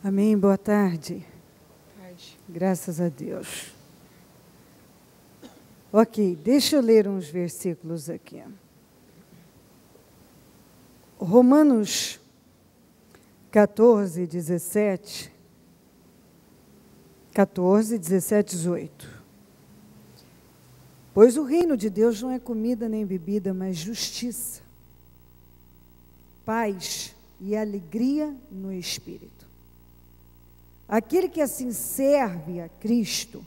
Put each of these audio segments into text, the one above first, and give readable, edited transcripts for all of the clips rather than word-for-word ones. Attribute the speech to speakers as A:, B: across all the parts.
A: Amém, boa tarde. Graças a Deus. Ok, deixa eu ler uns versículos aqui. Romanos 14, 17, 18. Pois o reino de Deus não é comida nem bebida, mas justiça, paz e alegria no Espírito. Aquele que assim serve a Cristo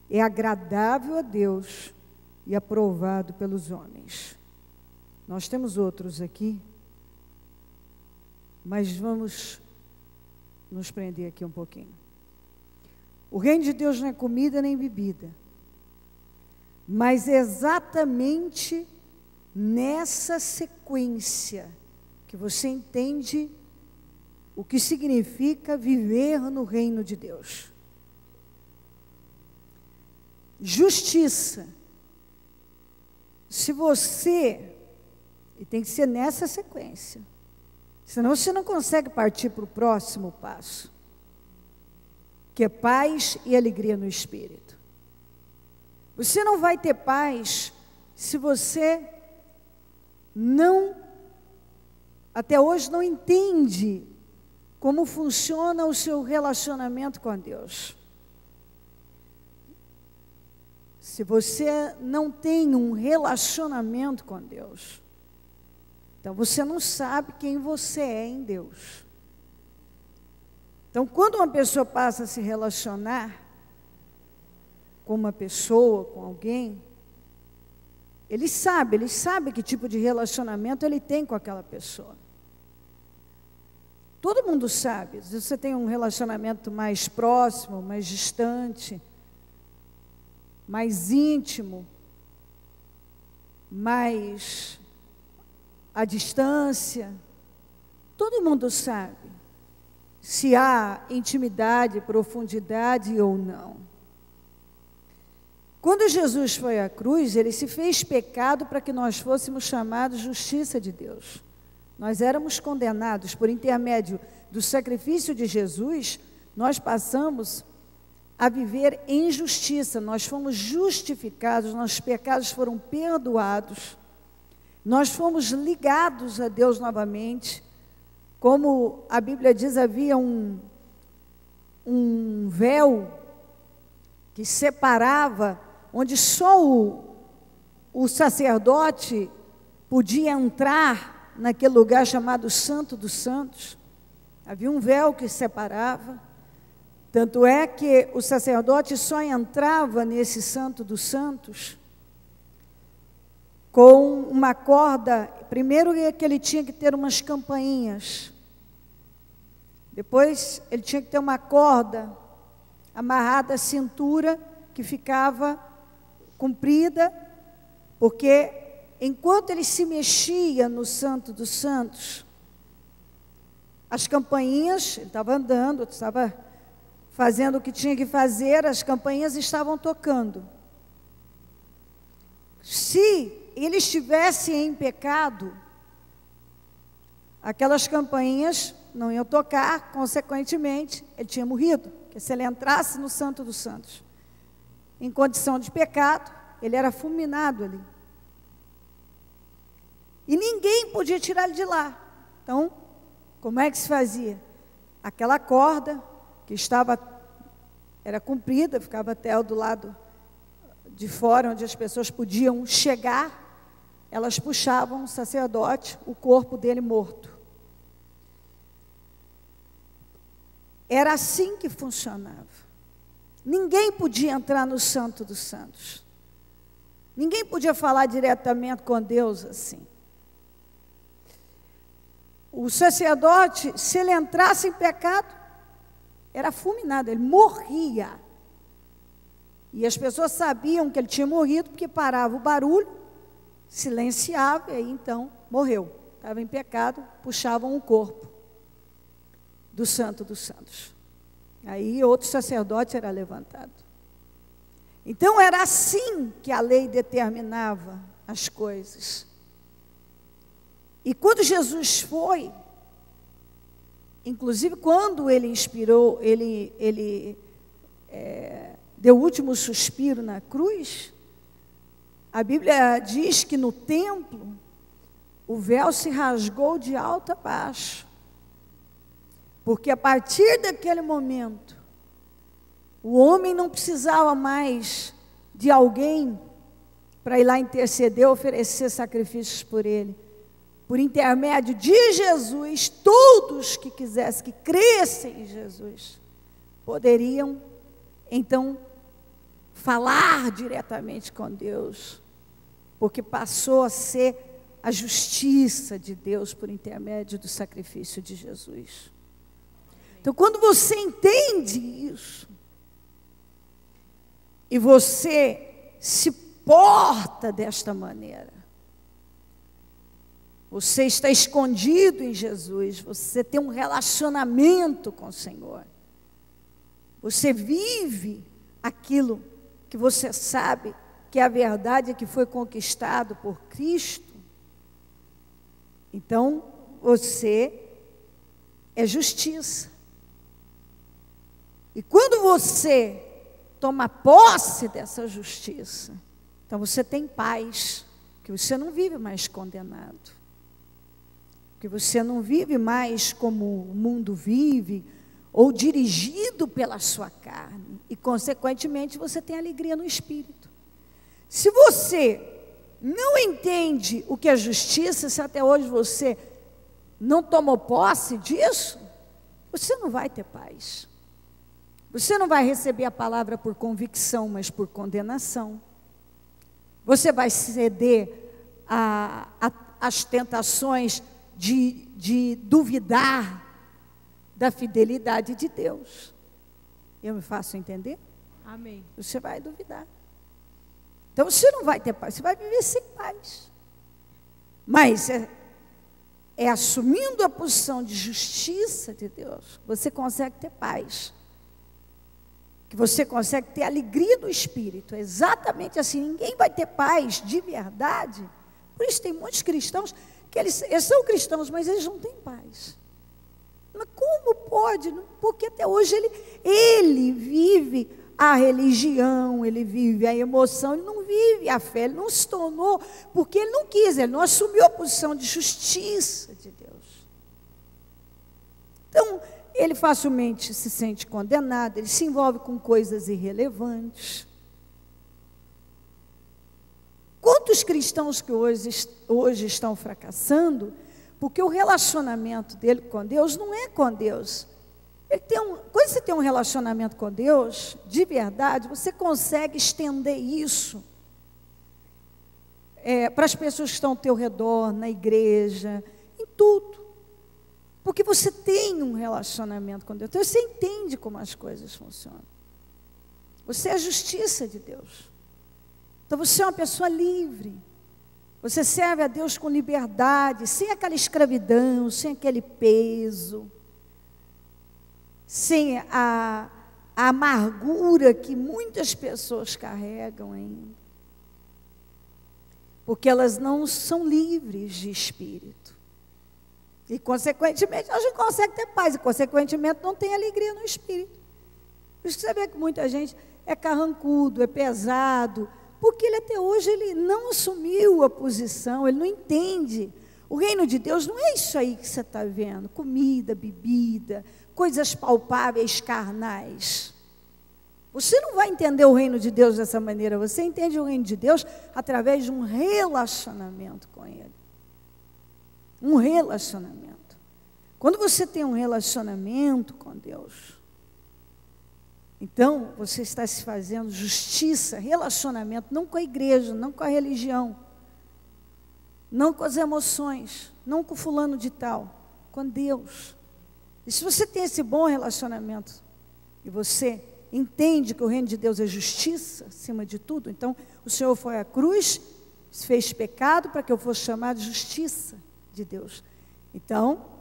A: é agradável a Deus e aprovado pelos homens. Nós temos outros aqui, mas vamos nos prender aqui um pouquinho. O reino de Deus não é comida nem bebida, mas exatamente nessa sequência que você entende o que significa viver no reino de Deus. Justiça. Se você, e tem que ser nessa sequência, senão você não consegue partir para o próximo passo, que é paz e alegria no Espírito. Você não vai ter paz se você não, até hoje não entende como funciona o seu relacionamento com Deus. Se você não tem um relacionamento com Deus, então você não sabe quem você é em Deus. Então, quando uma pessoa passa a se relacionar com uma pessoa, com alguém, ele sabe que tipo de relacionamento ele tem com aquela pessoa. Todo mundo sabe, se você tem um relacionamento mais próximo, mais distante, mais íntimo, mais à distância, todo mundo sabe se há intimidade, profundidade ou não. Quando Jesus foi à cruz, ele se fez pecado para que nós fôssemos chamados justiça de Deus. Nós éramos condenados por intermédio do sacrifício de Jesus, nós passamos a viver em justiça, nós fomos justificados, nossos pecados foram perdoados, nós fomos ligados a Deus novamente. Como a Bíblia diz, havia um véu que separava, onde só o sacerdote podia entrar naquele lugar chamado Santo dos Santos. Havia um véu que separava. Tanto é que o sacerdote só entrava nesse Santo dos Santos com uma corda. Primeiro que ele tinha que ter umas campainhas. Depois ele tinha que ter uma corda amarrada à cintura que ficava comprida, porque enquanto ele se mexia no Santo dos Santos, as campainhas, ele estava andando, estava fazendo o que tinha que fazer, as campainhas estavam tocando. Se ele estivesse em pecado, aquelas campainhas não iam tocar, consequentemente, ele tinha morrido. Porque se ele entrasse no Santo dos Santos em condição de pecado, ele era fulminado ali. E ninguém podia tirar ele de lá. Então, como é que se fazia? Aquela corda que era comprida, ficava até do lado de fora, onde as pessoas podiam chegar, elas puxavam o sacerdote, o corpo dele morto. Era assim que funcionava. Ninguém podia entrar no Santo dos Santos. Ninguém podia falar diretamente com Deus assim. O sacerdote, se ele entrasse em pecado, era fulminado, ele morria. E as pessoas sabiam que ele tinha morrido, porque parava o barulho, silenciava, e aí então morreu. Estava em pecado, puxavam o corpo do Santo dos Santos. Aí outro sacerdote era levantado. Então era assim que a lei determinava as coisas. E quando Jesus foi, inclusive quando ele inspirou, ele deu o último suspiro na cruz, a Bíblia diz que no templo, o véu se rasgou de alto a baixo, porque a partir daquele momento, o homem não precisava mais de alguém para ir lá interceder, oferecer sacrifícios por ele. Por intermédio de Jesus, todos que quisessem, que crescem em Jesus, poderiam, então, falar diretamente com Deus, porque passou a ser a justiça de Deus por intermédio do sacrifício de Jesus. Então, quando você entende isso, e você se porta desta maneira, você está escondido em Jesus, você tem um relacionamento com o Senhor, você vive aquilo que você sabe que é a verdade, que foi conquistado por Cristo, então você é justiça. E quando você toma posse dessa justiça, então você tem paz, que você não vive mais condenado, que você não vive mais como o mundo vive, ou dirigido pela sua carne, e consequentemente você tem alegria no Espírito. Se você não entende o que é justiça, se até hoje você não tomou posse disso, você não vai ter paz. Você não vai receber a palavra por convicção, mas por condenação. Você vai ceder às tentações de duvidar da fidelidade de Deus. Eu me faço entender?
B: Amém.
A: Você vai duvidar. Então você não vai ter paz, você vai viver sem paz. Mas é assumindo a posição de justiça de Deus, você consegue ter paz. Que você consegue ter alegria do Espírito. É exatamente assim. Ninguém vai ter paz de verdade. Por isso tem muitos cristãos que eles são cristãos, mas eles não têm paz. Mas como pode? Porque até hoje ele vive a religião, ele vive a emoção, ele não vive a fé, ele não se tornou, porque ele não quis, ele não assumiu a posição de justiça de Deus. Então, ele facilmente se sente condenado, ele se envolve com coisas irrelevantes. Quantos cristãos que hoje estão fracassando, porque o relacionamento dele com Deus não é com Deus. Quando você tem um relacionamento com Deus, de verdade, você consegue estender isso para as pessoas que estão ao teu redor, na igreja, em tudo. Porque você tem um relacionamento com Deus, então você entende como as coisas funcionam. Você é a justiça de Deus. Então você é uma pessoa livre. Você serve a Deus com liberdade, sem aquela escravidão, sem aquele peso, sem a amargura que muitas pessoas carregam ainda. Porque elas não são livres de espírito. E, consequentemente, elas não conseguem ter paz. E, consequentemente, não tem alegria no espírito. Por isso que você vê que muita gente é carrancudo, é pesado, porque ele até hoje ele não assumiu a posição, ele não entende. O reino de Deus não é isso aí que você está vendo, comida, bebida, coisas palpáveis, carnais. Você não vai entender o reino de Deus dessa maneira, você entende o reino de Deus através de um relacionamento com Ele. Um relacionamento. Quando você tem um relacionamento com Deus, então, você está se fazendo justiça, relacionamento, não com a igreja, não com a religião, não com as emoções, não com fulano de tal, com Deus. E se você tem esse bom relacionamento, e você entende que o reino de Deus é justiça, acima de tudo, então, o Senhor foi à cruz, fez pecado para que eu fosse chamado de justiça de Deus. Então,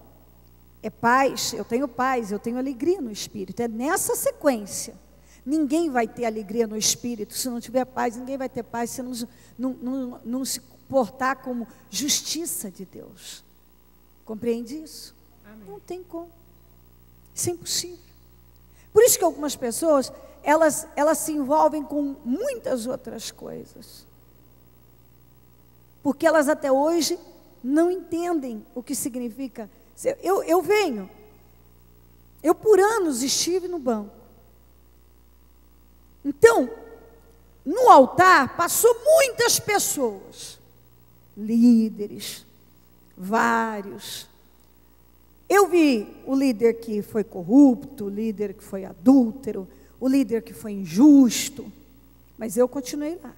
A: é paz, eu tenho alegria no Espírito. É nessa sequência. Ninguém vai ter alegria no Espírito se não tiver paz. Ninguém vai ter paz se não se portar como justiça de Deus. Compreende isso?
B: Amém.
A: Não tem como. Isso é impossível. Por isso que algumas pessoas, elas se envolvem com muitas outras coisas. Porque elas até hoje não entendem o que significa. Eu por anos estive no banco. Então, no altar passou muitas pessoas, líderes, vários. Eu vi o líder que foi corrupto, o líder que foi adúltero, o líder que foi injusto, mas eu continuei lá.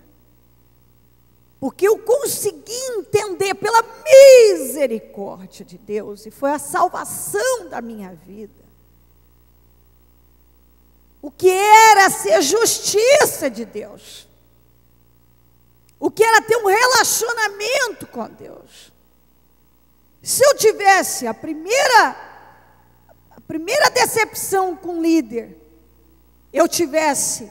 A: Porque eu consegui entender pela misericórdia de Deus, e foi a salvação da minha vida, o que era ser justiça de Deus, o que era ter um relacionamento com Deus. Se eu tivesse a primeira decepção com o líder, eu tivesse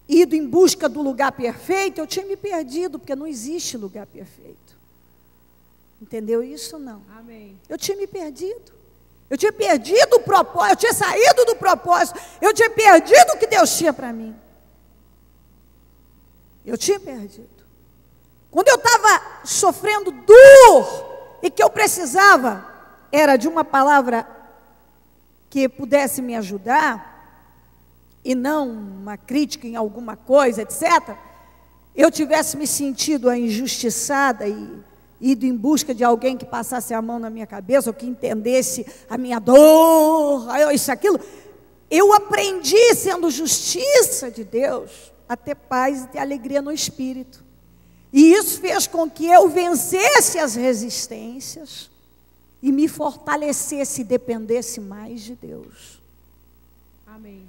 A: ido em busca do lugar perfeito, eu tinha me perdido, porque não existe lugar perfeito. Entendeu isso? Não.
B: Amém.
A: Eu tinha me perdido. Eu tinha perdido o propósito, eu tinha saído do propósito, eu tinha perdido o que Deus tinha para mim. Eu tinha perdido. Quando eu estava sofrendo dor, e que eu precisava, era de uma palavra que pudesse me ajudar, e não uma crítica em alguma coisa, etc., eu tivesse me sentido injustiçada e ido em busca de alguém que passasse a mão na minha cabeça, ou que entendesse a minha dor, isso, aquilo, eu aprendi, sendo justiça de Deus, a ter paz e ter alegria no espírito. E isso fez com que eu vencesse as resistências e me fortalecesse e dependesse mais de Deus.
B: Amém.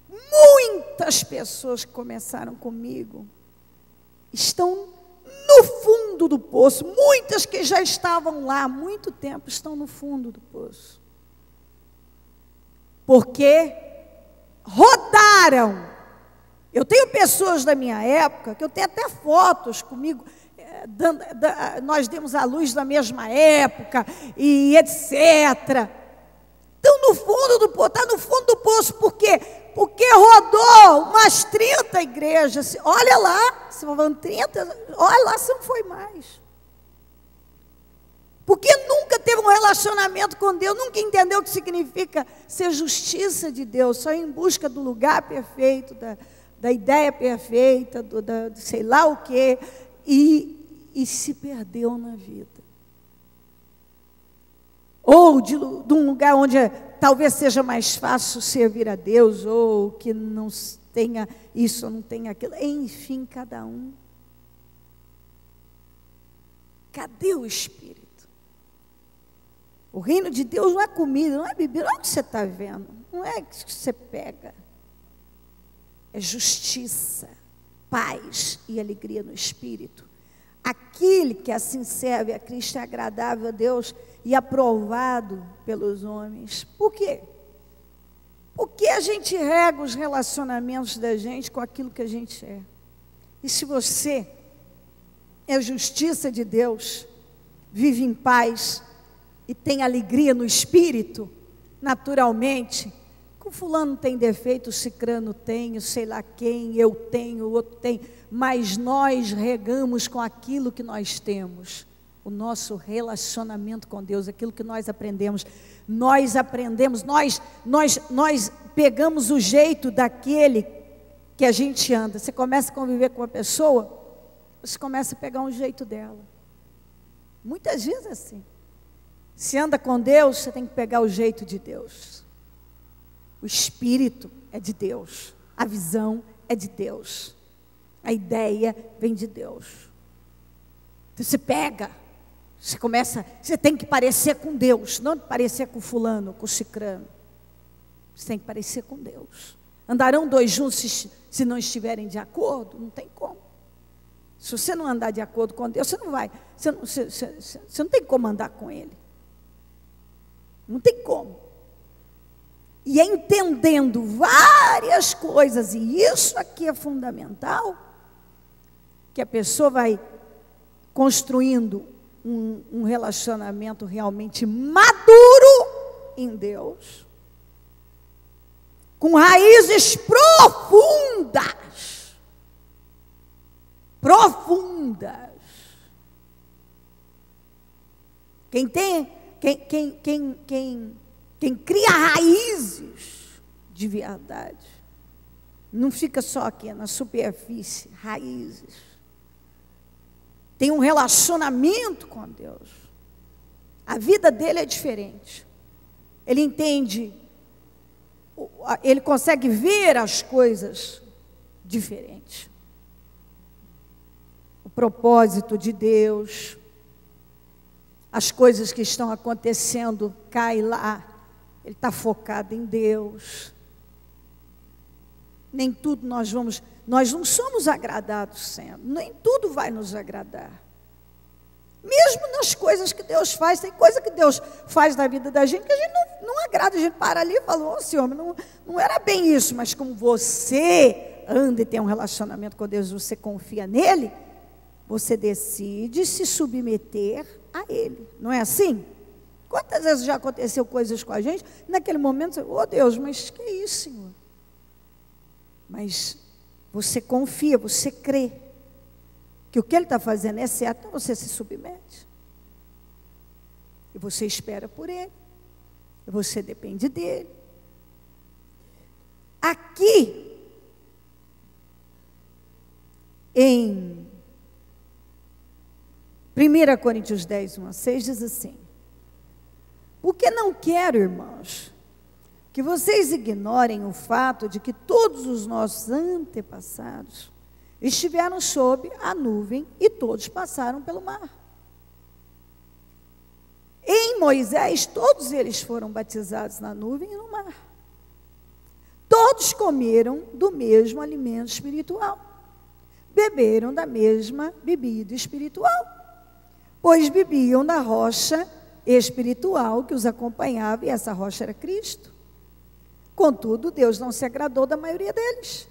A: Muitas pessoas que começaram comigo estão no fundo do poço. Muitas que já estavam lá há muito tempo estão no fundo do poço. Porque rodaram. Eu tenho pessoas da minha época, que eu tenho até fotos comigo, nós demos à luz na mesma época, e etc. Estão no fundo do poço, está no fundo do poço, por quê? Porque rodou umas 30 igrejas, olha lá, se falando 30, olha lá se não foi mais. Porque nunca teve um relacionamento com Deus, nunca entendeu o que significa ser justiça de Deus, só em busca do lugar perfeito, da ideia perfeita, sei lá o quê, e se perdeu na vida. Ou de um lugar onde talvez seja mais fácil servir a Deus, ou que não tenha isso, ou não tenha aquilo, enfim, cada um. Cadê o Espírito? O reino de Deus não é comida, não é bebida, não é o que você está vendo, não é o que você pega. É justiça, paz e alegria no Espírito. Aquele que assim serve a Cristo é agradável a Deus e aprovado pelos homens. Por quê? Porque a gente rega os relacionamentos da gente com aquilo que a gente é. E se você é justiça de Deus, vive em paz e tem alegria no Espírito, naturalmente, o fulano tem defeito, o cicrano tem, o sei lá quem, eu tenho, o outro tem, mas nós regamos com aquilo que nós temos, o nosso relacionamento com Deus, aquilo que nós aprendemos, nós pegamos o jeito daquele que a gente anda. Você começa a conviver com uma pessoa, você começa a pegar um jeito dela, muitas vezes é assim. Se anda com Deus, você tem que pegar o jeito de Deus. O Espírito é de Deus, a visão é de Deus, a ideia vem de Deus. Então você pega, você tem que parecer com Deus, não parecer com fulano, com cicrano. Você tem que parecer com Deus. Andarão dois juntos se não estiverem de acordo? Não tem como. Se você não andar de acordo com Deus, você não vai, você não tem como andar com Ele. Não tem como. E é entendendo várias coisas, e isso aqui é fundamental, que a pessoa vai construindo um relacionamento realmente maduro em Deus, com raízes profundas, Quem cria raízes de verdade, não fica só aqui na superfície, raízes. Tem um relacionamento com Deus. A vida dele é diferente. Ele entende, ele consegue ver as coisas diferentes. O propósito de Deus, as coisas que estão acontecendo, cai lá. Ele está focado em Deus. Nem tudo nós não somos agradados sempre. Nem tudo vai nos agradar. Mesmo nas coisas que Deus faz, tem coisa que Deus faz na vida da gente que a gente não agrada. A gente para ali e fala, ô Senhor, não era bem isso. Mas como você anda e tem um relacionamento com Deus, você confia nele, você decide se submeter a Ele. Não é assim? Quantas vezes já aconteceu coisas com a gente, naquele momento você, oh Deus, mas que é isso, Senhor? Mas você confia, você crê que o que Ele está fazendo é certo, então você se submete. E você espera por Ele. E você depende dEle. Aqui, em 1 Coríntios 10, 1-6, diz assim: porque não quero, irmãos, que vocês ignorem o fato de que todos os nossos antepassados estiveram sob a nuvem e todos passaram pelo mar. Em Moisés, todos eles foram batizados na nuvem e no mar. Todos comeram do mesmo alimento espiritual, beberam da mesma bebida espiritual, pois bebiam da rocha espiritual que os acompanhava, e essa rocha era Cristo. Contudo, Deus não se agradou da maioria deles.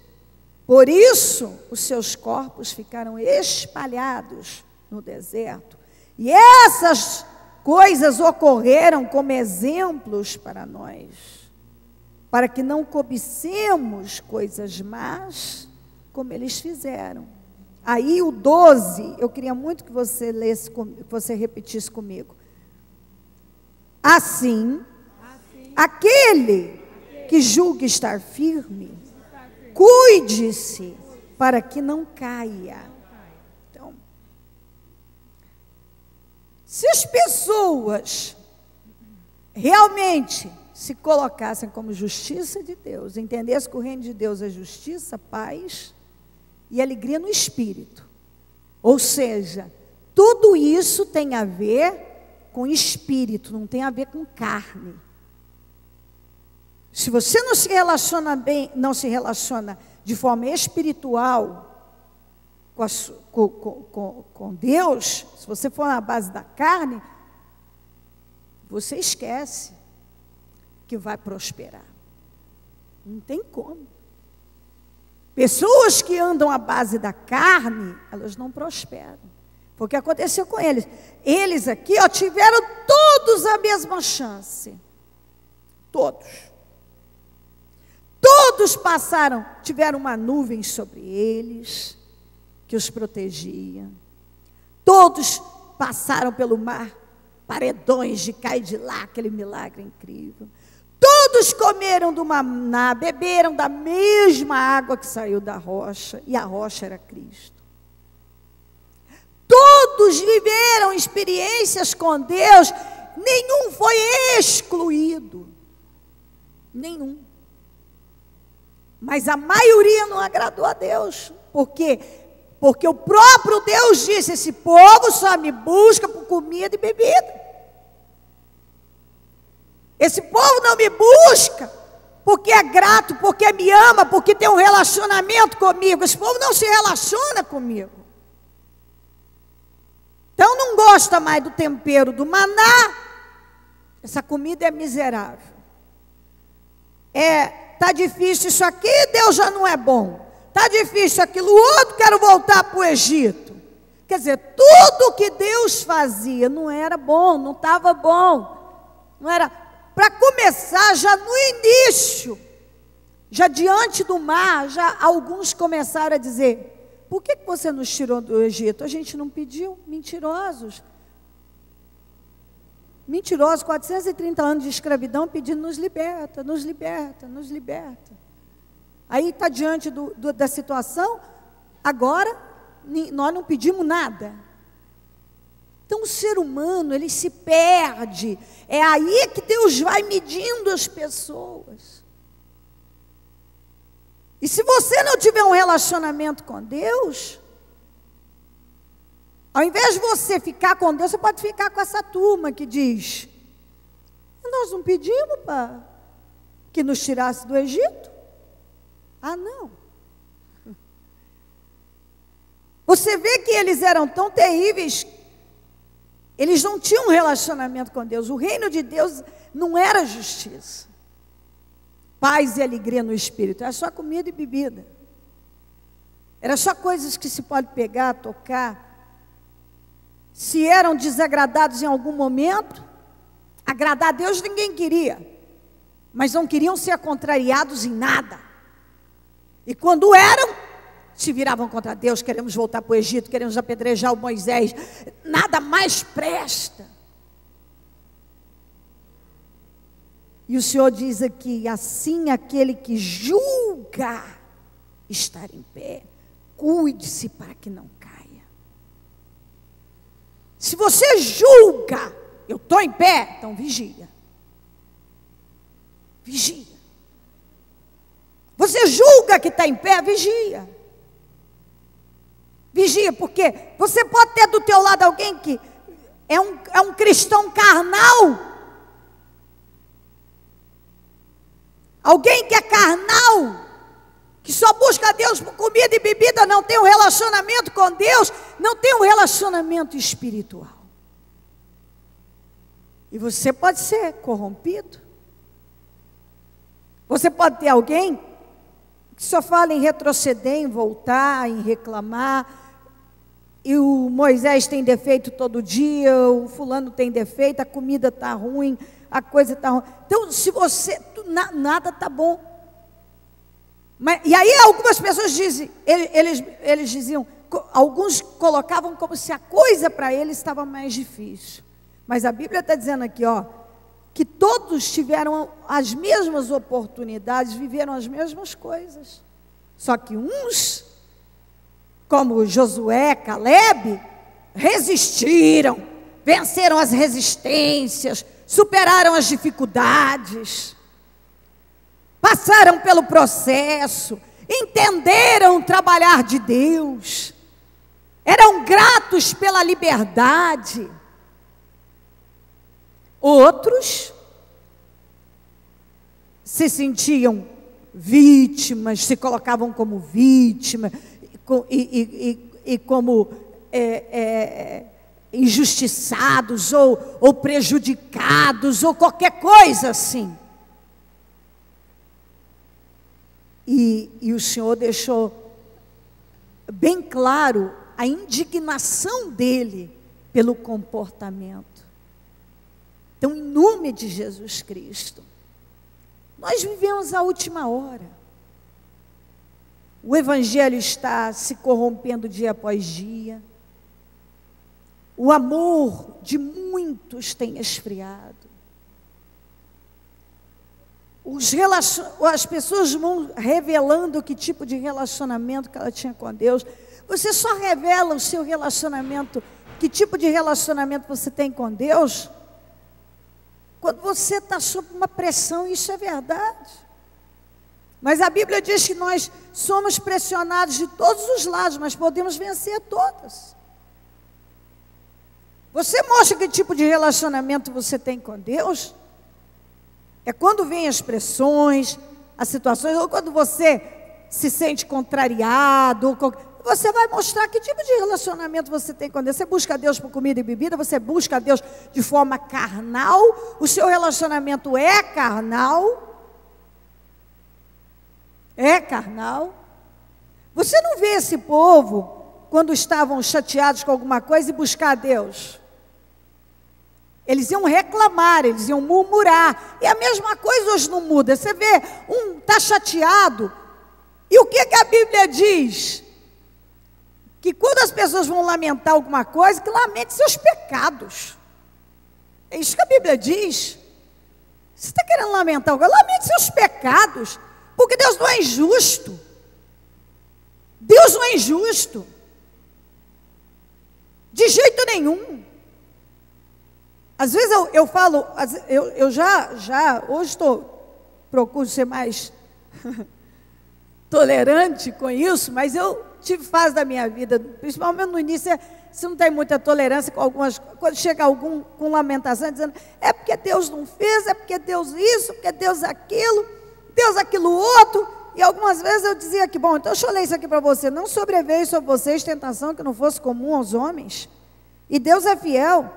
A: Por isso, os seus corpos ficaram espalhados no deserto. E essas coisas ocorreram como exemplos para nós, para que não cobicemos coisas más como eles fizeram. Aí o 12, eu queria muito que você lesse, que você repetisse comigo. Assim, aquele que julga estar firme, cuide-se para que não caia. Então, se as pessoas realmente se colocassem como justiça de Deus, entendessem que o reino de Deus é justiça, paz e alegria no espírito, ou seja, tudo isso tem a ver com espírito, não tem a ver com carne. Se você não se relaciona bem, não se relaciona de forma espiritual com Deus, se você for na base da carne, você esquece que vai prosperar. Não tem como. Pessoas que andam à base da carne, elas não prosperam. Foi o que aconteceu com eles. Eles aqui, tiveram todos a mesma chance. Todos. Todos passaram, tiveram uma nuvem sobre eles, que os protegia. Todos passaram pelo mar, paredões de cá e de lá, aquele milagre incrível. Todos comeram do maná, beberam da mesma água que saiu da rocha, e a rocha era Cristo. Todos viveram experiências com Deus, nenhum foi excluído. Nenhum. Mas a maioria não agradou a Deus. Por quê? Porque o próprio Deus disse, esse povo só me busca por comida e bebida. Esse povo não me busca porque é grato, porque me ama, porque tem um relacionamento comigo. Esse povo não se relaciona comigo. Então não gosta mais do tempero do maná. Essa comida é miserável. Tá difícil isso aqui, Deus já não é bom. Tá difícil aquilo outro, quero voltar para o Egito. Quer dizer, tudo que Deus fazia não era bom, não estava bom. Não era. Para começar, já no início, já diante do mar, já alguns começaram a dizer: por que você nos tirou do Egito? A gente não pediu. Mentirosos. Mentirosos, 430 anos de escravidão pedindo: nos liberta, nos liberta, nos liberta. Aí está diante da situação, agora nós não pedimos nada. Então o ser humano, ele se perde. É aí que Deus vai medindo as pessoas. E se você não tiver um relacionamento com Deus, ao invés de você ficar com Deus, você pode ficar com essa turma que diz: nós não pedimos para que nos tirasse do Egito. Ah, não. Você vê que eles eram tão terríveis, eles não tinham um relacionamento com Deus. O reino de Deus não era justiça, paz e alegria no espírito, era só comida e bebida. Era só coisas que se pode pegar, tocar. Se eram desagradados em algum momento, agradar a Deus ninguém queria, mas não queriam ser contrariados em nada. E quando eram, se viravam contra Deus: queremos voltar para o Egito, queremos apedrejar o Moisés, nada mais presta. E o Senhor diz aqui: assim aquele que julga estar em pé, cuide-se para que não caia. Se você julga, eu estou em pé, então vigia. Vigia. Você julga que está em pé, vigia. Vigia, porque você pode ter do teu lado alguém que é um cristão carnal. Alguém que é carnal, que só busca Deus por comida e bebida, não tem um relacionamento com Deus, não tem um relacionamento espiritual. E você pode ser corrompido. Você pode ter alguém que só fala em retroceder, em voltar, em reclamar. E o Moisés tem defeito todo dia, o fulano tem defeito, a comida está ruim, a coisa está ruim. Então, se você, nada está bom. E aí algumas pessoas dizem, eles diziam, alguns colocavam como se a coisa para eles estava mais difícil. Mas a Bíblia está dizendo aqui, que todos tiveram as mesmas oportunidades, viveram as mesmas coisas. Só que uns, como Josué, Caleb, resistiram, venceram as resistências, superaram as dificuldades, passaram pelo processo, entenderam o trabalhar de Deus, eram gratos pela liberdade. Outros se sentiam vítimas, se colocavam como vítimas e como injustiçados ou prejudicados ou qualquer coisa assim. E o Senhor deixou bem claro a indignação dele pelo comportamento. Então, em nome de Jesus Cristo, nós vivemos a última hora. O Evangelho está se corrompendo dia após dia. O amor de muitos tem esfriado. As pessoas vão revelando que tipo de relacionamento que ela tinha com Deus. Você só revela o seu relacionamento, que tipo de relacionamento você tem com Deus, quando você está sob uma pressão. Isso é verdade. Mas a Bíblia diz que nós somos pressionados de todos os lados, mas podemos vencer todas. Você mostra que tipo de relacionamento você tem com Deus? É quando vêm as pressões, as situações, ou quando você se sente contrariado, você vai mostrar que tipo de relacionamento você tem com Deus. Você busca Deus por comida e bebida, você busca Deus de forma carnal, o seu relacionamento é carnal. É carnal. Você não vê esse povo quando estavam chateados com alguma coisa e buscar a Deus? Eles iam reclamar, eles iam murmurar. E a mesma coisa hoje não muda. Você vê, um está chateado. E o que a Bíblia diz? Que quando as pessoas vão lamentar alguma coisa, que lamente seus pecados. É isso que a Bíblia diz. Você está querendo lamentar algo? Lamente seus pecados. Porque Deus não é injusto. Deus não é injusto. De jeito nenhum. Às vezes eu falo, eu já hoje procuro ser mais tolerante com isso, mas eu tive fase da minha vida, principalmente no início, você não tem muita tolerância com algumas, quando chega algum com lamentação, dizendo, é porque Deus não fez, é porque Deus isso, porque Deus aquilo outro, e algumas vezes eu dizia que, bom, então deixa eu ler isso aqui para você, não sobreveio sobre vocês tentação que não fosse comum aos homens, e Deus é fiel,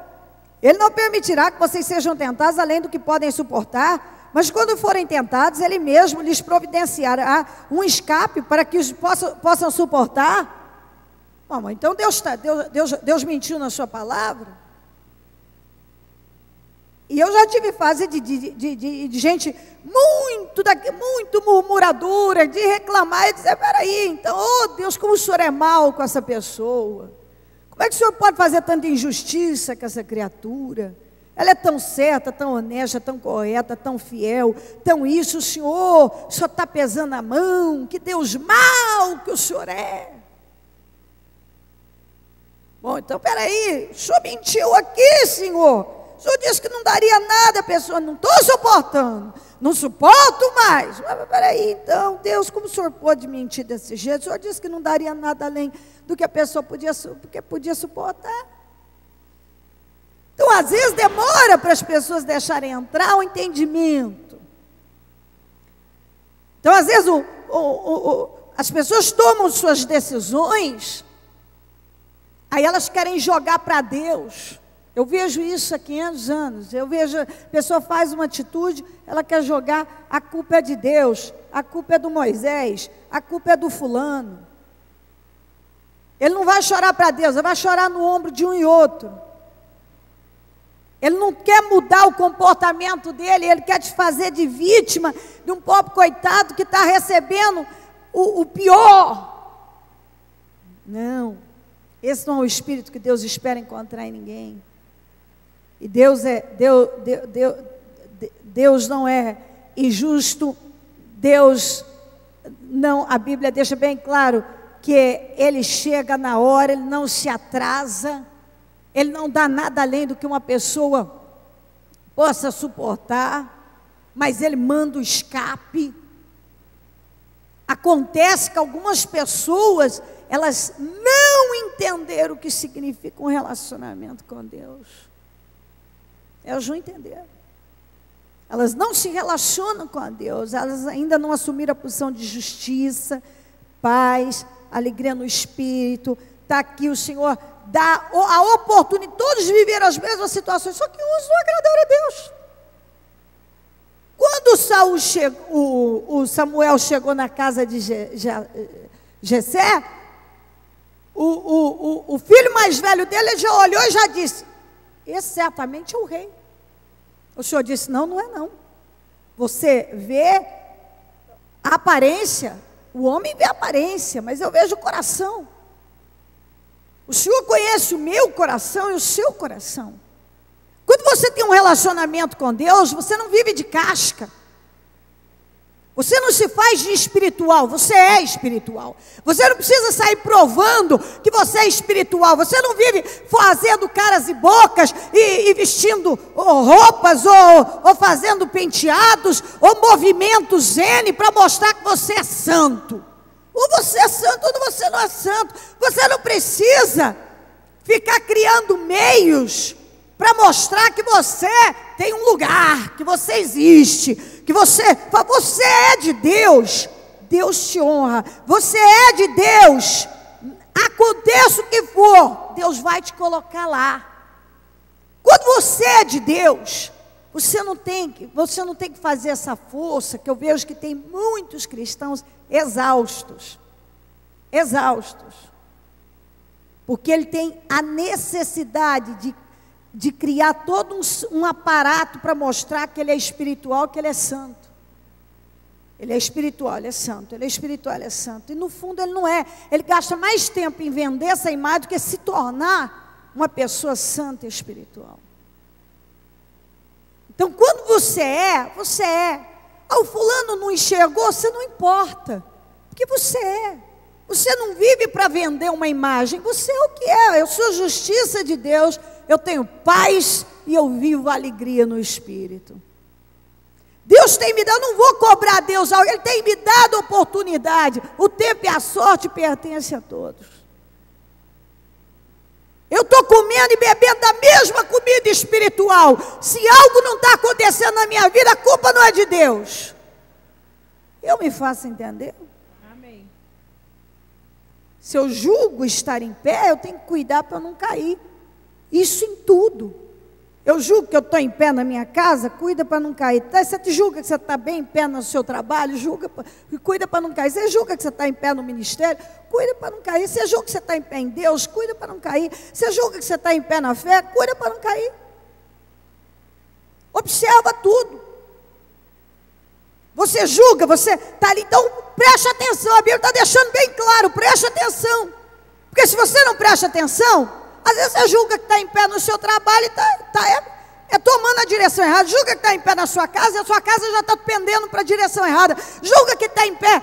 A: Ele não permitirá que vocês sejam tentados além do que podem suportar, mas quando forem tentados, Ele mesmo lhes providenciará um escape para que os possam suportar. Bom, então Deus mentiu na sua palavra? E eu já tive fase de gente muito murmuradora, de reclamar e dizer, peraí, então, oh Deus, como o Senhor é mau com essa pessoa. Como é que o Senhor pode fazer tanta injustiça com essa criatura? Ela é tão certa, tão honesta, tão correta, tão fiel, tão isso, o Senhor só está pesando a mão, que Deus mau que o Senhor é. Bom, então peraí, o Senhor mentiu aqui, Senhor. O Senhor disse que não daria nada, a pessoa, não estou suportando, não suporto mais. Mas peraí, então, Deus, como o Senhor pode mentir desse jeito? O Senhor disse que não daria nada além do que a pessoa podia suportar. Então, às vezes, demora para as pessoas deixarem entrar o entendimento. Então, às vezes, as pessoas tomam suas decisões, aí elas querem jogar para Deus. Eu vejo isso há 500 anos. Eu vejo, a pessoa faz uma atitude, ela quer jogar, a culpa é de Deus, a culpa é do Moisés, a culpa é do fulano. Ele não vai chorar para Deus, ele vai chorar no ombro de um e outro. Ele não quer mudar o comportamento dele, ele quer te fazer de vítima de um pobre coitado que está recebendo o pior. Não, esse não é o espírito que Deus espera encontrar em ninguém. E Deus não é injusto, Deus não, a Bíblia deixa bem claro que Ele chega na hora, Ele não se atrasa, Ele não dá nada além do que uma pessoa possa suportar, mas Ele manda o escape. Acontece que algumas pessoas, elas não entenderam o que significa um relacionamento com Deus. Elas não entenderam. Elas não se relacionam com Deus, elas ainda não assumiram a posição de justiça, paz, alegria no espírito. Está aqui o Senhor dá a oportunidade, todos viveram as mesmas situações, só que uns não agradaram a Deus. Quando o Samuel chegou na casa de Jessé, o filho mais velho dele já olhou e já disse, esse certamente é o rei. O Senhor disse, não, não é não. Você vê a aparência, o homem vê a aparência, mas eu vejo o coração. O Senhor conhece o meu coração e o seu coração. Quando você tem um relacionamento com Deus, você não vive de casca. Você não se faz de espiritual, você é espiritual. Você não precisa sair provando que você é espiritual. Você não vive fazendo caras e bocas e vestindo roupas ou fazendo penteados ou movimentos zen para mostrar que você é santo. Ou você é santo ou você não é santo. Você não precisa ficar criando meios para mostrar que você tem um lugar, que você existe, que você é de Deus, Deus te honra. Você é de Deus, aconteça o que for, Deus vai te colocar lá. Quando você é de Deus, você não tem que fazer essa força, que eu vejo que tem muitos cristãos exaustos. Porque ele tem a necessidade de criar todo um aparato para mostrar que ele é espiritual, que ele é santo. Ele é espiritual, ele é santo. Ele é espiritual, ele é santo. E no fundo ele não é. Ele gasta mais tempo em vender essa imagem do que se tornar uma pessoa santa e espiritual. Então quando você é, você é. Ah, o fulano não enxergou, você não importa. Porque você é. Você não vive para vender uma imagem, você é o que é. Eu sou justiça de Deus, eu tenho paz e eu vivo alegria no Espírito. Deus tem me dado, eu não vou cobrar Deus algo, Ele tem me dado oportunidade. O tempo e a sorte pertencem a todos. Eu estou comendo e bebendo da mesma comida espiritual. Se algo não está acontecendo na minha vida, a culpa não é de Deus. Eu me faço entender? Se eu julgo estar em pé, eu tenho que cuidar para não cair. Isso em tudo. Eu julgo que eu estou em pé na minha casa, cuida para não cair. Você julga que você está bem em pé no seu trabalho, cuida para não cair. Você julga que você está em pé no ministério, cuida para não cair. Você julga que você está em pé em Deus, cuida para não cair. Você julga que você está em pé na fé, cuida para não cair. Observa tudo. Você julga, você está ali, então preste atenção, a Bíblia está deixando bem claro, preste atenção. Porque se você não presta atenção, às vezes você julga que está em pé no seu trabalho e está tomando a direção errada. Julga que está em pé na sua casa e a sua casa já está pendendo para a direção errada. Julga que está em pé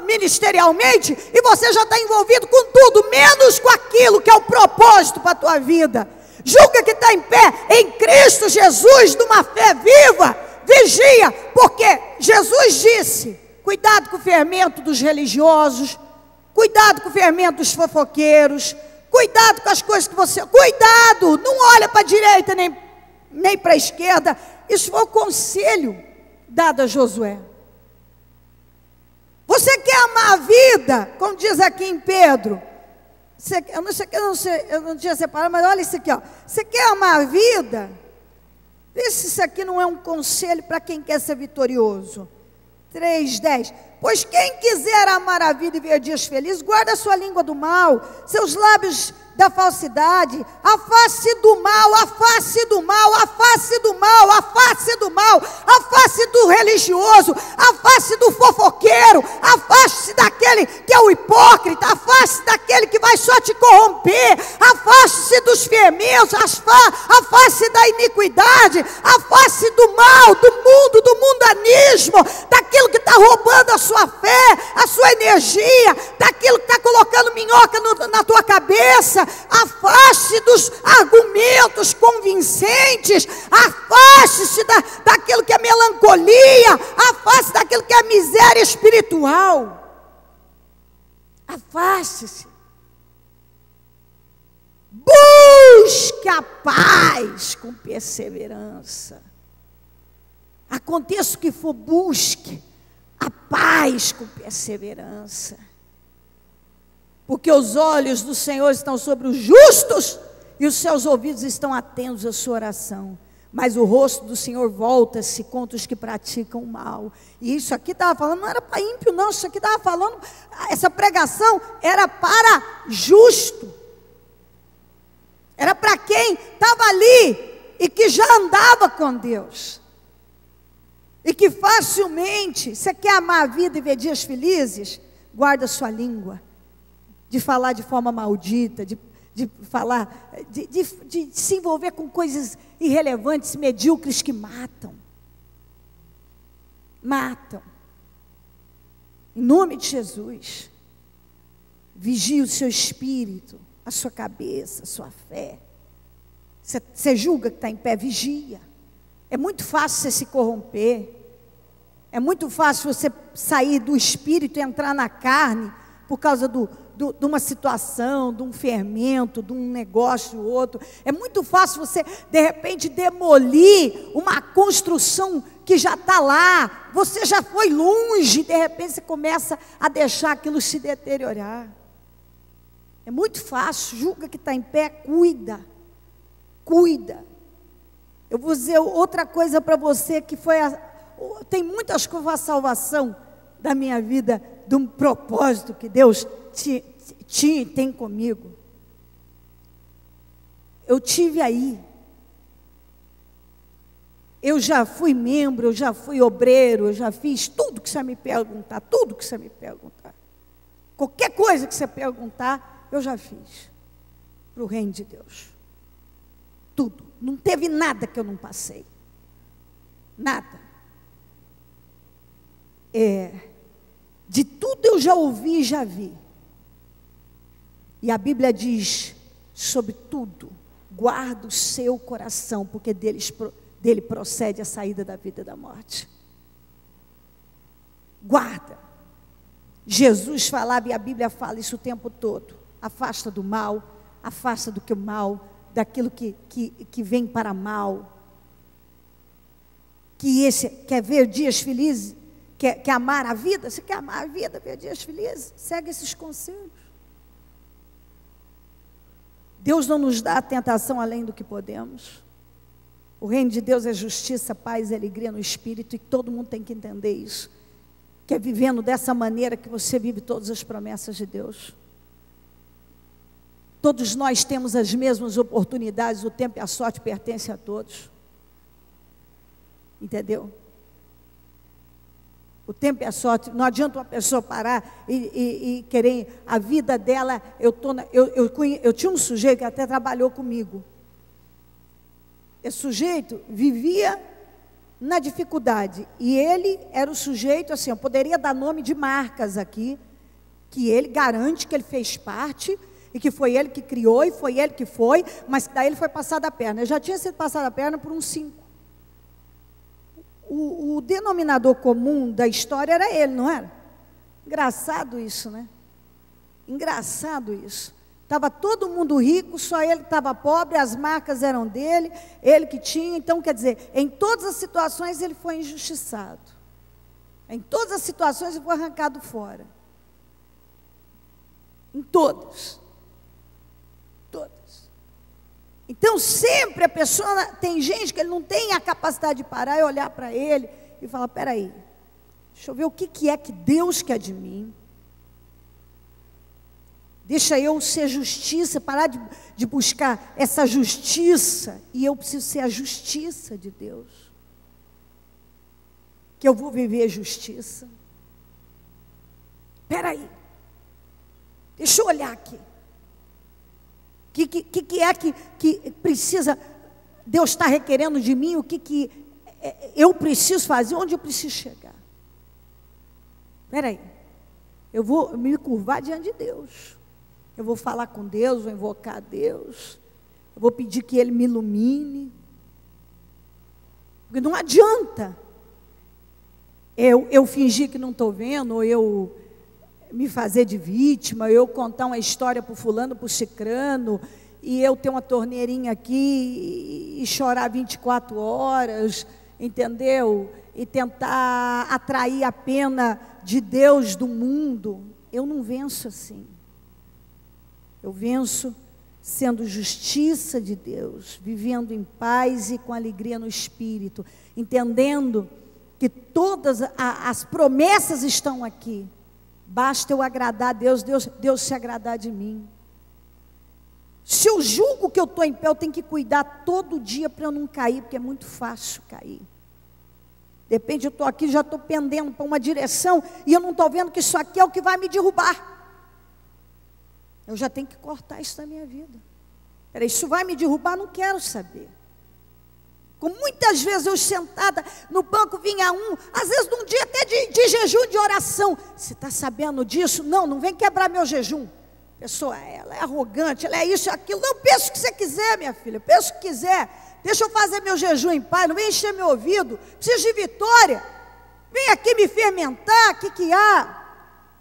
A: ministerialmente e você já está envolvido com tudo, menos com aquilo que é o propósito para a tua vida. Julga que está em pé em Cristo Jesus, numa fé viva. Vigia, porque Jesus disse, cuidado com o fermento dos religiosos, cuidado com o fermento dos fofoqueiros, cuidado com as coisas que você... Cuidado, não olha para a direita nem para a esquerda. Isso foi o conselho dado a Josué. Você quer amar a vida, como diz aqui em Pedro, eu não tinha separado, mas olha isso aqui, ó. Você quer amar a vida? Vê se isso aqui não é um conselho para quem quer ser vitorioso. 3:10. Pois quem quiser amar a vida e ver dias felizes, guarda a sua língua do mal, seus lábios da falsidade, afaste do mal, afaste do mal, afaste do mal, afaste do mal, afaste do religioso, afaste do fofoqueiro, afaste daquele que é o hipócrita, afaste daquele que vai só te corromper, afaste-se dos fermentos, afaste da iniquidade, afaste do mal, do mundo, do mundanismo, daquilo que está roubando a sua fé, a sua energia, daquilo que está colocando minhoca na tua cabeça. Afaste dos argumentos convincentes, afaste-se daquilo que é melancolia, afaste daquilo que é miséria espiritual. Afaste-se. Busque a paz com perseverança. Aconteça o que for, busque a paz com perseverança. Porque os olhos do Senhor estão sobre os justos e os seus ouvidos estão atentos à sua oração. Mas o rosto do Senhor volta-se contra os que praticam o mal. E isso aqui estava falando, não era para ímpio não, isso aqui estava falando, essa pregação era para justo. Era para quem estava ali e que já andava com Deus. E que facilmente, você quer amar a vida e ver dias felizes? Guarda a sua língua. De falar de forma maldita, de falar, de se envolver com coisas irrelevantes, medíocres que matam. Matam. Em nome de Jesus. Vigie o seu espírito, a sua cabeça, a sua fé. Você julga que está em pé, vigia. É muito fácil você se corromper. É muito fácil você sair do espírito e entrar na carne por causa de uma situação, de um fermento, de um negócio ou outro. É muito fácil você, de repente, demolir uma construção que já está lá. Você já foi longe, de repente você começa a deixar aquilo se deteriorar. É muito fácil, julga que está em pé, cuida. Cuida. Eu vou dizer outra coisa para você, que foi tem muitas coisas, a salvação da minha vida, de um propósito que Deus tinha e tem comigo. eu tive aí. Eu já fui membro, eu já fui obreiro, eu já fiz tudo que você me perguntar, tudo que você me perguntar. Qualquer coisa que você perguntar, eu já fiz. Para o reino de Deus. Tudo. Não teve nada que eu não passei. Nada. De tudo eu já ouvi e já vi. E a Bíblia diz, sobre tudo, guarda o seu coração, porque dele procede a saída da vida e da morte. Guarda. Jesus falava, e a Bíblia fala isso o tempo todo. Afasta do mal, afasta do que o mal, daquilo que vem para mal. Quer ver dias felizes? Quer amar a vida? Você quer amar a vida, ver dias felizes? Segue esses conselhos. Deus não nos dá a tentação além do que podemos. O reino de Deus é justiça, paz e alegria no Espírito, e todo mundo tem que entender isso. Que é vivendo dessa maneira que você vive todas as promessas de Deus. Todos nós temos as mesmas oportunidades, o tempo e a sorte pertencem a todos. Entendeu? O tempo e a sorte, não adianta uma pessoa parar e querer a vida dela. Eu tinha um sujeito que até trabalhou comigo. Esse sujeito vivia na dificuldade, e ele era o sujeito, assim, eu poderia dar nome de marcas aqui, que ele garante que ele fez parte, e que foi ele que criou, e foi ele que foi, mas daí ele foi passado a perna. Ele já tinha sido passado a perna por uns 5. O denominador comum da história era ele, não era? Engraçado isso, né? Engraçado isso. Estava todo mundo rico, só ele estava pobre, as marcas eram dele, ele que tinha. Então, quer dizer, em todas as situações ele foi injustiçado. Em todas as situações ele foi arrancado fora. Em todas. Todas. Então, sempre a pessoa, tem gente que ele não tem a capacidade de parar e olhar para ele e falar, peraí, deixa eu ver o que é que Deus quer de mim. Deixa eu ser justiça, parar de buscar essa justiça, e eu preciso ser a justiça de Deus. Que eu vou viver a justiça. Espera aí, deixa eu olhar aqui. O que é que precisa, Deus está requerendo de mim, o que eu preciso fazer, onde eu preciso chegar. Espera aí, eu vou me curvar diante de Deus. Eu vou falar com Deus, vou invocar a Deus. Eu vou pedir que Ele me ilumine. Porque não adianta eu fingir que não estou vendo, ou eu me fazer de vítima, eu contar uma história para o fulano, para o cicrano, e eu ter uma torneirinha aqui e chorar 24 horas, entendeu? E tentar atrair a pena de Deus do mundo. Eu não venço assim. Eu venço sendo justiça de Deus, vivendo em paz e com alegria no Espírito, entendendo que todas as promessas estão aqui. Basta eu agradar a Deus, Deus se agradar de mim. Se eu julgo que eu estou em pé, eu tenho que cuidar todo dia para eu não cair, porque é muito fácil cair. De repente eu estou aqui, já estou pendendo para uma direção, e eu não estou vendo que isso aqui é o que vai me derrubar. Eu já tenho que cortar isso da minha vida. Peraí, isso vai me derrubar? Não quero saber. Como muitas vezes eu sentada no banco, vinha às vezes num dia até de jejum, de oração. Você está sabendo disso? Não vem quebrar meu jejum. Pessoa, ela é arrogante, ela é isso, aquilo. Não, pensa o que você quiser, minha filha, pensa o que quiser. Deixa eu fazer meu jejum em paz, não vem encher meu ouvido. Preciso de vitória. Vem aqui me fermentar, o que há?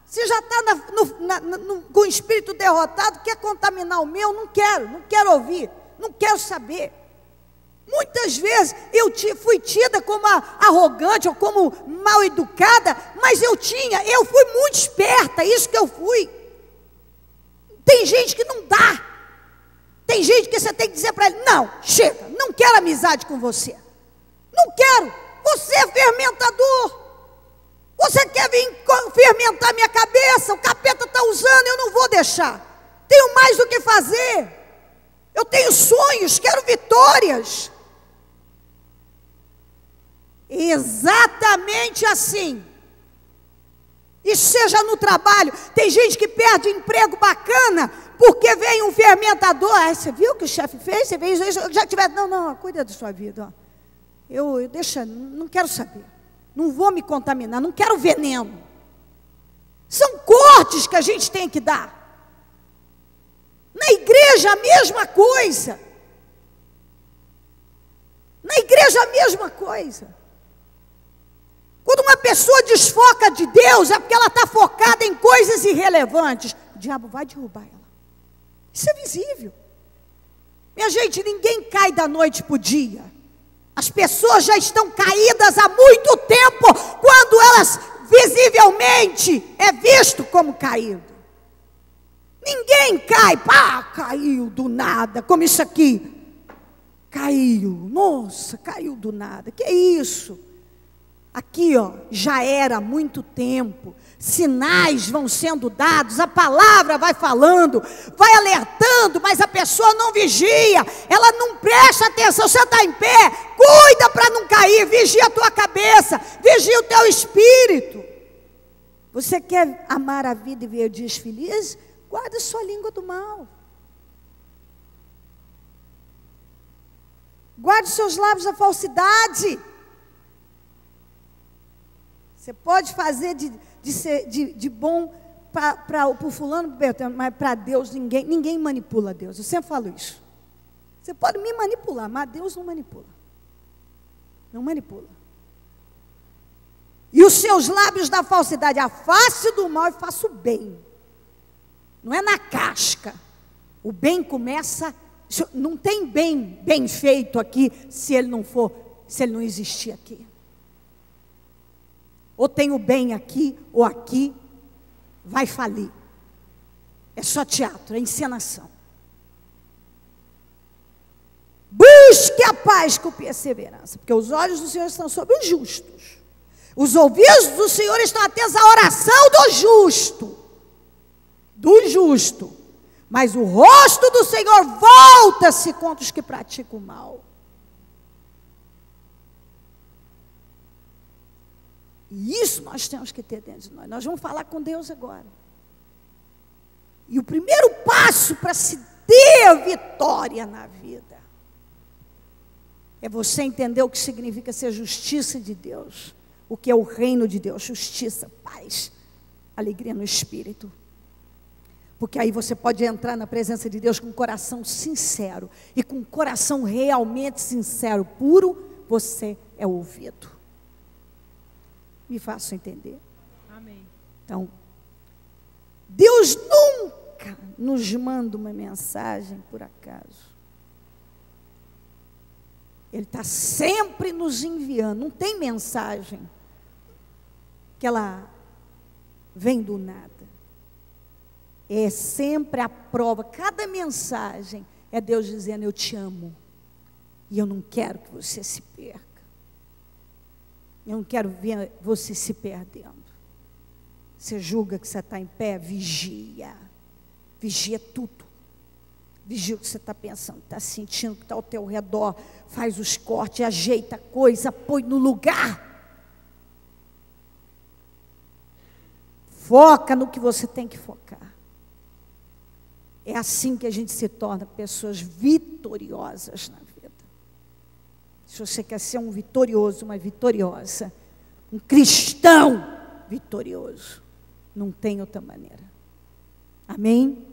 A: Você já está com o espírito derrotado, quer contaminar o meu? Não quero ouvir, não quero saber. Muitas vezes eu fui tida como arrogante ou como mal educada, mas eu fui muito esperta, isso que eu fui. Tem gente que não dá. Tem gente que você tem que dizer para ele, não, chega, não quero amizade com você. Não quero, você é fermentador. Você quer vir fermentar minha cabeça? O capeta está usando, eu não vou deixar. Tenho mais o que fazer. Eu tenho sonhos, quero vitórias. Exatamente assim. E seja no trabalho, tem gente que perde emprego bacana, porque vem um fermentador. Ah, você viu o que o chefe fez? Você fez isso? Já tiver. Não, cuida da sua vida. Ó. Eu não quero saber. Não vou me contaminar, não quero veneno. São cortes que a gente tem que dar. Na igreja a mesma coisa. Na igreja a mesma coisa. Quando uma pessoa desfoca de Deus, é porque ela está focada em coisas irrelevantes. O diabo vai derrubar ela. Isso é visível. Minha gente, ninguém cai da noite para o dia. As pessoas já estão caídas há muito tempo, quando elas visivelmente é visto como caído. Ninguém cai, caiu do nada, como isso aqui. Caiu, nossa, caiu do nada. Que é isso? Aqui, ó, já era há muito tempo. Sinais vão sendo dados, a palavra vai falando, vai alertando, mas a pessoa não vigia, ela não presta atenção. Você está em pé, cuida para não cair, vigia a tua cabeça, vigia o teu espírito. Você quer amar a vida e ver dias felizes? Guarda sua língua do mal. Guarde seus lábios da falsidade. Você pode fazer de bom para o fulano, mas para Deus ninguém manipula Deus. Eu sempre falo isso. Você pode me manipular, mas Deus não manipula. Não manipula. E os seus lábios da falsidade, afaste do mal e faça o bem. Não é na casca. O bem começa, não tem bem feito aqui se ele não existir aqui. Ou tem o bem aqui, ou aqui, vai falir. É só teatro, é encenação. Busque a paz com perseverança, porque os olhos do Senhor estão sobre os justos. Os ouvidos do Senhor estão atentos à oração do justo. Do justo. Mas o rosto do Senhor volta-se contra os que praticam o mal. E isso nós temos que ter dentro de nós. Nós vamos falar com Deus agora. E o primeiro passo para se ter vitória na vida é você entender o que significa ser justiça de Deus. O que é o reino de Deus? Justiça, paz, alegria no espírito. Porque aí você pode entrar na presença de Deus com um coração sincero. E com um coração realmente sincero, puro, você é ouvido. Me faço entender?
B: Amém.
A: Então, Deus nunca nos manda uma mensagem por acaso. Ele está sempre nos enviando. Não tem mensagem que ela vem do nada. É sempre a prova. Cada mensagem é Deus dizendo: eu te amo. E eu não quero que você se perca. Eu não quero ver você se perdendo. Você julga que você está em pé? Vigia. Vigia tudo. Vigia o que você está pensando, está sentindo, que está ao teu redor. Faz os cortes, ajeita a coisa, põe no lugar. Foca no que você tem que focar. É assim que a gente se torna pessoas vitoriosas na vida. Se você quer ser um vitorioso, uma vitoriosa, um cristão vitorioso, não tem outra maneira. Amém?